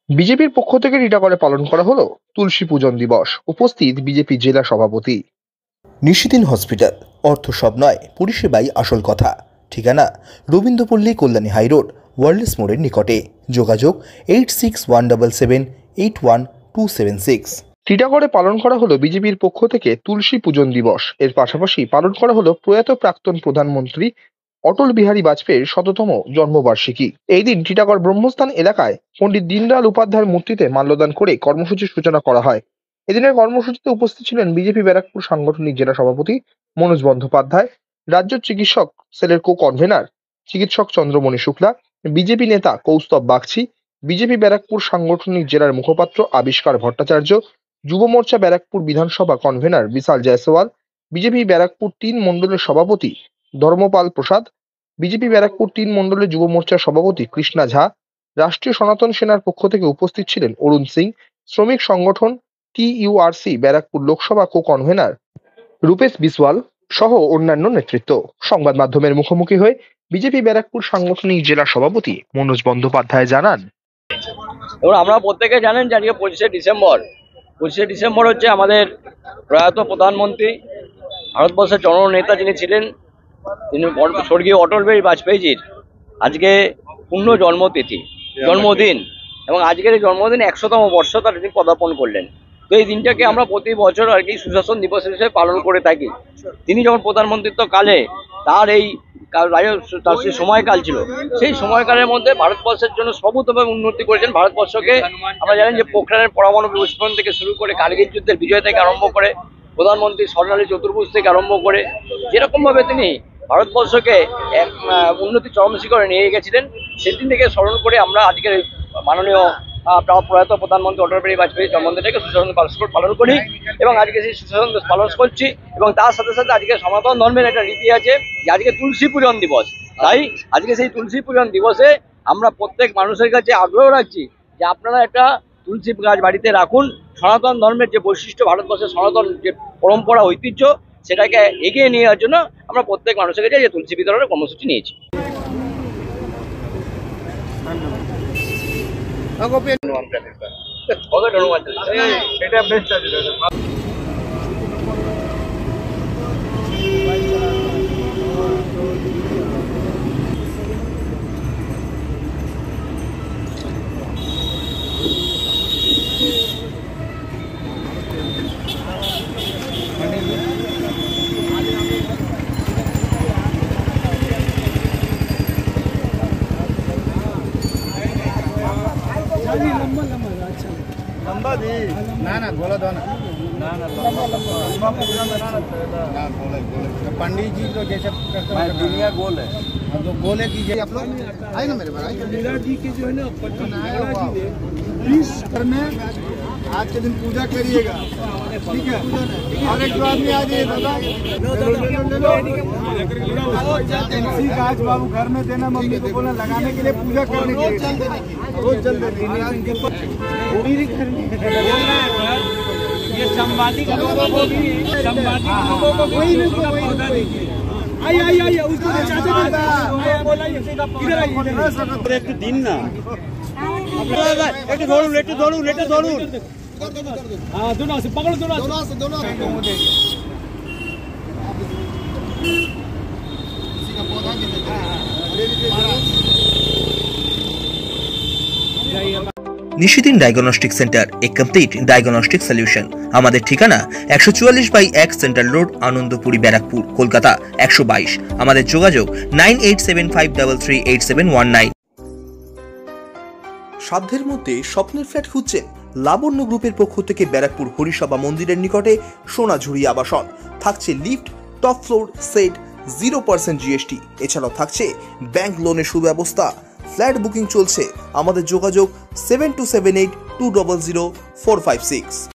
বিজেপির পক্ষ থেকে টিটাগড়ে পালন করা হলো তুলসী পূজন দিবস। উপস্থিত বিজেপি জেলা সভাপতি। নিশিদিন হসপিটাল, অর্থ সব নয়, পরিষেবাই আসল কথা। ঠিকানা রবীন্দ্রপল্লী, কল্যাণী হাইরোড, ওয়ার্ল্ডস মোড়ের নিকটে। যোগাযোগ 8617781276। টিটাগড়ে পালন করা হলো বিজেপির পক্ষ থেকে তুলসী পূজন দিবস। এর পাশাপাশি পালন করা হলো প্রয়াত প্রাক্তন প্রধানমন্ত্রী অটল বিহারী বাজপেয়ীর ১০০তম জন্মবার্ষিকী। এই দিন টিটাগড় ব্রহ্মস্থান এলাকায় পণ্ডিত দীনদয়াল উপাধ্যায়ের মূর্তিতে মাল্যদান করে কর্মসূচির সূচনা করা হয়। এদিনের কর্মসূচিতে উপস্থিত ছিলেন বিজেপি ব্যারাকপুর সাংগঠনিক জেলা সভাপতি মনোজ বন্দ্যোপাধ্যায়, রাজ্য চিকিৎসক সেলের কো-কনভেনার চিকিৎসক চন্দ্রমণি শুক্লা, বিজেপি নেতা কৌস্তব বাগচি, বিজেপি ব্যারাকপুর সাংগঠনিক জেলার মুখপাত্র আবিষ্কার ভট্টাচার্য, যুব মোর্চা ব্যারাকপুর বিধানসভা কনভেনার বিশাল জয়সওয়াল, বিজেপি ব্যারাকপুর ৩ মণ্ডলের সভাপতি ধর্মপাল প্রসাদ, বিজেপি ব্যারাকপুর ৩ মণ্ডলের যুব মোর্চার সভাপতি কৃষ্ণা ঝা, রাষ্ট্রীয় সনাতন সেনার পক্ষ থেকে উপস্থিত ছিলেন অরুণ সিং, শ্রমিক সংগঠন টিইউআরসি ব্যারাকপুর লোকসভা কো-কনভেনার রূপেশ বিসওয়াল সহ অন্যান্য নেতৃত্ব। সংবাদ মাধ্যমের মুখোমুখি হয়ে বিজেপি ব্যারাকপুর সাংগঠনিক জেলা সভাপতি মনোজ বন্দ্যোপাধ্যায় জানান, এবং আপনারা প্রত্যেকে জানেন যে আজকে ২৫শে ডিসেম্বর হচ্ছে আমাদের প্রয়াত প্রধানমন্ত্রী, ভারতবর্ষের জননেতা যিনি ছিলেন, তিনি স্বর্গীয় অটল বিহারী বাজপেয়ীজির আজকে পূর্ণ জন্মদিন। এবং আজকের এই জন্মদিন ১০০তম বর্ষ তার তিনি পদার্পণ করলেন। তো এই দিনটাকে আমরা প্রতি বছর আর কি সুশাসন দিবস হিসেবে পালন করে থাকি। তিনি যখন প্রধানমন্ত্রিত্বকালে তার সেই সময়কাল ছিল, সেই সময়কালের মধ্যে ভারতবর্ষের জন্য সর্বোত্তম উন্নতি করেছেন। ভারতবর্ষকে আমরা জানেন যে পোখরানের পরমাণু বিস্ফোরণ থেকে শুরু করে কার্গিল যুদ্ধের বিজয় থেকে আরম্ভ করে প্রধানমন্ত্রী স্বর্ণালী চতুর্ভুজ থেকে আরম্ভ করে যেরকমভাবে তিনি ভারতবর্ষকে এক উন্নতি চরম শিখরে নিয়ে গেছিলেন, সেদিন থেকে স্মরণ করে আমরা আজকের মাননীয় প্রয়াত প্রধানমন্ত্রী অটল বিহারী বাজপেয়ীর জন্মদিনটাকে সুশাসন পালন করি এবং আজকে সেই সুশাসন পালন করছি। এবং তার সাথে সাথে আজকে সনাতন ধর্মের একটা রীতি আছে যে আজকে তুলসী পূজন দিবস। তাই আজকে সেই তুলসী পূজন দিবসে আমরা প্রত্যেক মানুষের কাছে আগ্রহ রাখছি যে আপনারা একটা তুলসী গাছ বাড়িতে রাখুন। সনাতন ধর্মের যে বৈশিষ্ট্য, ভারতবর্ষের সনাতন যে পরম্পরা ঐতিহ্য, সেটাকে এগিয়ে নিয়ে যাওয়ার জন্য আমরা প্রত্যেক মানুষের কাছে যে তুলসী বিতরণের কর্মসূচি নিয়েছি। लंबा दी ना गोला दो ना पंडित जी तो जैसे दुनिया गोल है, तो गोले कीजिए आप लोग। आए ना मेरे भाई मीरा जी के जो है ना 20 में आज के दिन पूजा करिएगा, ठीक है। और एक आदमी आ जाइए दादा, तुलसी गाछ बाबू घर में देना, मम्मी को बोलना लगाने के लिए, पूजा करने के लिए रोज जल देते। ये संवादी लोगों को भी उसको एक दिन ना একটু ধরুন হ্যাঁ दोनों से पकड़ो, दोनों নিশিদিন ডায়াগনস্টিক সেন্টার, এ কমপ্লিট ডায়াগনস্টিক সলিউশন। আমাদের ঠিকানা ১৪৪/১ সেন্ট্রাল রোড, আনন্দপুরি, ব্যারাকপুর, কলকাতা ১২২। আমাদের যোগাযোগ 9875338719। সাধ্যের মধ্যে স্বপ্নের ফ্ল্যাট খুঁজছেন? লাবণ্য গ্রুপের পক্ষ থেকে ব্যারাকপুর হরিসভা মন্দিরের নিকটে সোনাঝুরি আবাসন। থাকছে lift, top floor, set, 0% GST. এছাড়াও থাকছে ব্যাংক লোনের সুব্যবস্থা। ফ্ল্যাট বুকিং চলছে। আমাদের যোগাযোগ 7278200456।